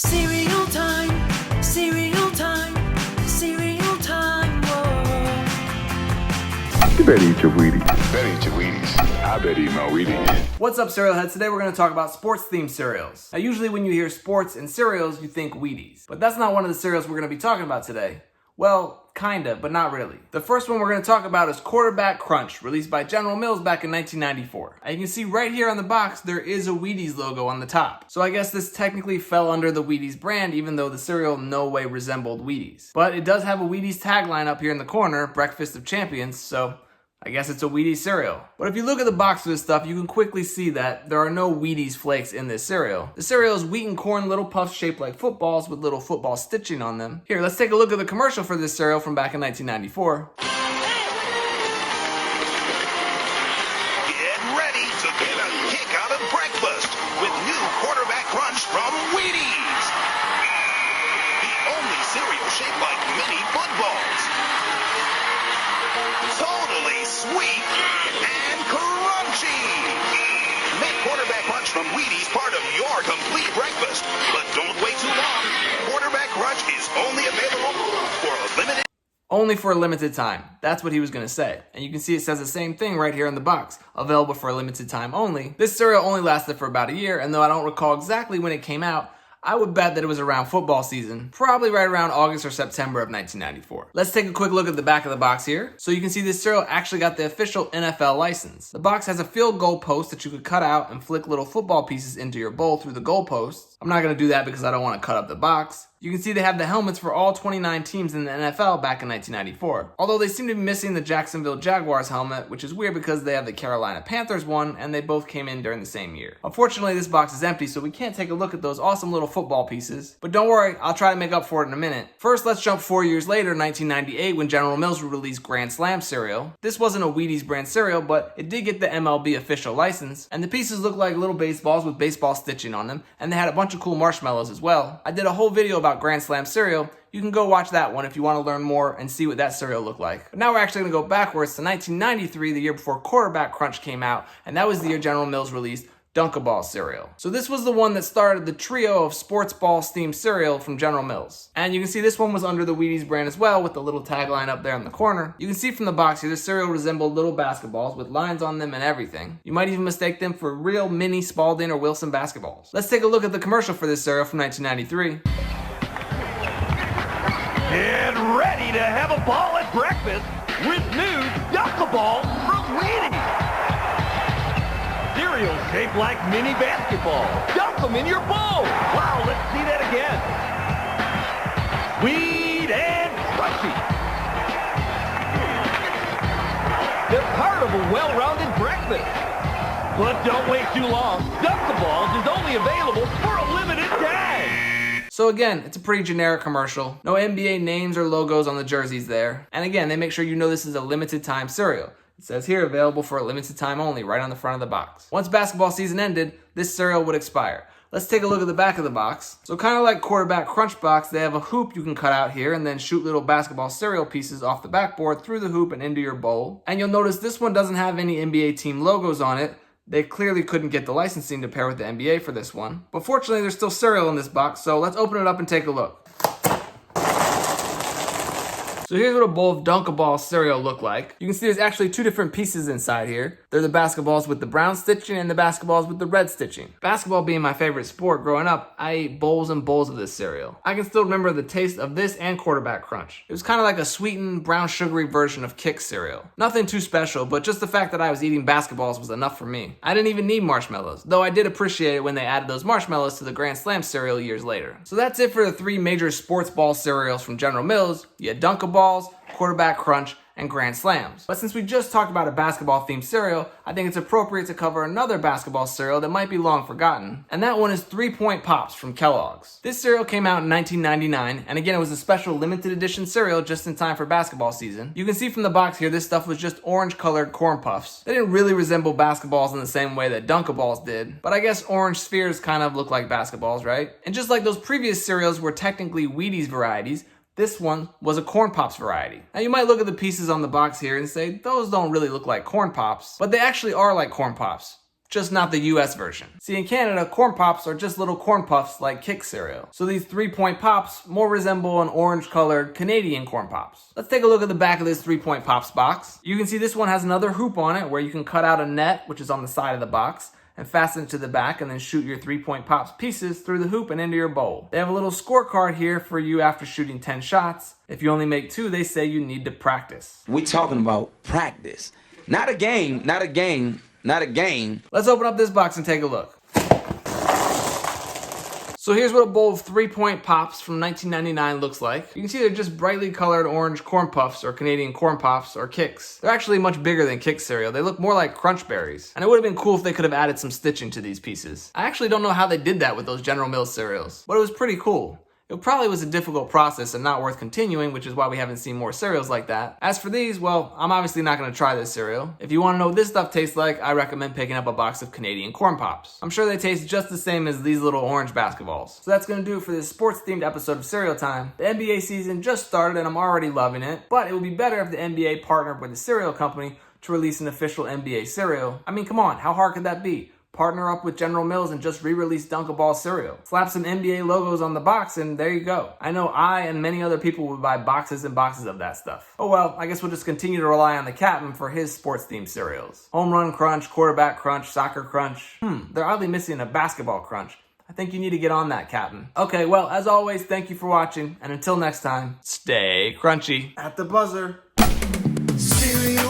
Cereal time, cereal time, cereal time, whoa. You better eat your Wheaties. Better eat your Wheaties. I better eat my Wheaties. What's up, cereal heads? Today we're going to talk about sports-themed cereals. Now, usually when you hear sports and cereals, you think Wheaties. But that's not one of the cereals we're going to be talking about today. Well, kinda, but not really. The first one we're going to talk about is Quarterback Crunch, released by General Mills back in 1994. And you can see right here on the box, there is a Wheaties logo on the top. So I guess this technically fell under the Wheaties brand, even though the cereal no way resembled Wheaties. But it does have a Wheaties tagline up here in the corner, Breakfast of Champions, so I guess it's a Wheaties cereal. But if you look at the box of this stuff, you can quickly see that there are no Wheaties flakes in this cereal. The cereal is wheat and corn little puffs shaped like footballs with little football stitching on them. Here, let's take a look at the commercial for this cereal from back in 1994. Get ready to get a kick out of breakfast with new Quarterback Crunch from Wheaties. The only cereal shaped like mini footballs. Totally sweet and crunchy. Make Quarterback Crunch from Wheaties part of your complete breakfast. But don't wait too long. Quarterback Crunch is only available for a limited Only for a limited time. That's what he was going to say. And you can see it says the same thing right here in the box. Available for a limited time only. This cereal only lasted for about a year, and though I don't recall exactly when it came out, I would bet that it was around football season, probably right around August or September of 1994. Let's take a quick look at the back of the box here. So you can see this cereal actually got the official NFL license. The box has a field goal post that you could cut out and flick little football pieces into your bowl through the goal posts. I'm not going to do that because I don't want to cut up the box. You can see they have the helmets for all 29 teams in the NFL back in 1994. Although they seem to be missing the Jacksonville Jaguars helmet, which is weird because they have the Carolina Panthers one, and they both came in during the same year. Unfortunately, this box is empty, so we can't take a look at those awesome little football pieces. But don't worry, I'll try to make up for it in a minute. First, let's jump 4 years later, 1998, when General Mills released Grand Slam cereal. This wasn't a Wheaties brand cereal, but it did get the MLB official license, and the pieces look like little baseballs with baseball stitching on them, and they had a bunch of cool marshmallows as well. I did a whole video about Grand Slam cereal. You can go watch that one if you want to learn more and see what that cereal looked like. But now we're actually going to go backwards to 1993, the year before Quarterback Crunch came out, and that was the year General Mills released DunkABall cereal. So this was the one that started the trio of sports balls themed cereal from General Mills. And you can see this one was under the Wheaties brand as well, with the little tagline up there in the corner. You can see from the box here, the cereal resembled little basketballs with lines on them and everything. You might even mistake them for real mini Spalding or Wilson basketballs. Let's take a look at the commercial for this cereal from 1993. Get ready to have a ball at breakfast with new DunkABall from Wheaties. Cereal shaped like mini basketballs. Dunk them in your bowl. Wow, let's see that again. Sweet and crunchy. They're part of a well-rounded breakfast. But don't wait too long. DunkABall is only available for a limited time. So again, it's a pretty generic commercial. No NBA names or logos on the jerseys there. And again, they make sure you know this is a limited time cereal. It says here, available for a limited time only, right on the front of the box. Once basketball season ended, this cereal would expire. Let's take a look at the back of the box. So kind of like Quarterback Crunch box, they have a hoop you can cut out here and then shoot little basketball cereal pieces off the backboard through the hoop and into your bowl. And you'll notice this one doesn't have any NBA team logos on it. They clearly couldn't get the licensing to pair with the NBA for this one. But fortunately, there's still cereal in this box, so let's open it up and take a look. So here's what a bowl of DunkABall cereal look like. You can see there's actually two different pieces inside here. They're the basketballs with the brown stitching and the basketballs with the red stitching. Basketball being my favorite sport growing up, I ate bowls and bowls of this cereal. I can still remember the taste of this and Quarterback Crunch. It was kind of like a sweetened, brown sugary version of Kix cereal. Nothing too special, but just the fact that I was eating basketballs was enough for me. I didn't even need marshmallows, though I did appreciate it when they added those marshmallows to the Grand Slam cereal years later. So that's it for the three major sports ball cereals from General Mills. You had DunkABall, Quarterback Crunch, and Grand Slams. But since we just talked about a basketball themed cereal, I think it's appropriate to cover another basketball cereal that might be long forgotten, and that one is 3-Point Pops from Kellogg's. This cereal came out in 1999, and again it was a special limited edition cereal just in time for basketball season. You can see from the box here this stuff was just orange colored corn puffs. They didn't really resemble basketballs in the same way that DunkABalls did, but I guess orange spheres kind of look like basketballs, right? And just like those previous cereals were technically Wheaties varieties, this one was a Corn Pops variety. Now you might look at the pieces on the box here and say, those don't really look like Corn Pops, but they actually are like Corn Pops. just not the US version. See, in Canada, Corn Pops are just little corn puffs like Kix cereal. So these 3-point pops more resemble an orange-colored Canadian Corn Pops. Let's take a look at the back of this 3-point pops box. You can see this one has another hoop on it where you can cut out a net, which is on the side of the box, and fasten it to the back and then shoot your 3-point pops pieces through the hoop and into your bowl. They have a little scorecard here for you after shooting 10 shots. If you only make 2, they say you need to practice. We talking about practice. Not a game, not a game. Not a game. Let's open up this box and take a look. So here's what a bowl of 3-point pops from 1999 looks like. You can see they're just brightly colored orange corn puffs or Canadian Corn Pops or Kix. They're actually much bigger than Kix cereal. They look more like Crunch Berries. And it would have been cool if they could have added some stitching to these pieces. I actually don't know how they did that with those General Mills cereals, but it was pretty cool. It probably was a difficult process and not worth continuing, which is why we haven't seen more cereals like that. As for these, well, I'm obviously not going to try this cereal. If you want to know what this stuff tastes like, I recommend picking up a box of Canadian Corn Pops. I'm sure they taste just the same as these little orange basketballs. So that's going to do it for this sports-themed episode of Cereal Time. The NBA season just started and I'm already loving it, but it would be better if the NBA partnered with a cereal company to release an official NBA cereal. I mean, come on, how hard could that be? Partner up with General Mills and just re-release DunkABall cereal. Slap some NBA logos on the box and there you go. I know I and many other people would buy boxes and boxes of that stuff. Oh well, I guess we'll just continue to rely on the captain for his sports-themed cereals. Home Run Crunch, Quarterback Crunch, Soccer Crunch. They're oddly missing a Basketball Crunch. I think you need to get on that, Captain. Okay, well, as always, thank you for watching, and until next time, stay crunchy. At the buzzer. Cereal